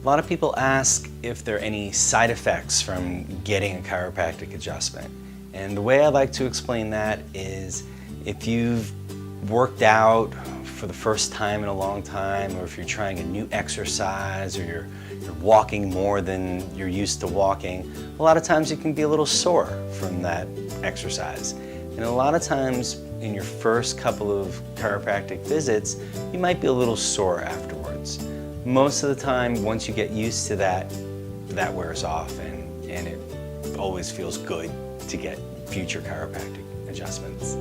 A lot of people ask if there are any side effects from getting a chiropractic adjustment. And the way I like to explain that is if you've worked out for the first time in a long time, or if you're trying a new exercise, or you're walking more than you're used to walking, a lot of times you can be a little sore from that exercise. And a lot of times in your first couple of chiropractic visits, you might be a little sore afterwards. Most of the time, once you get used to that, that wears off, and it always feels good to get future chiropractic adjustments.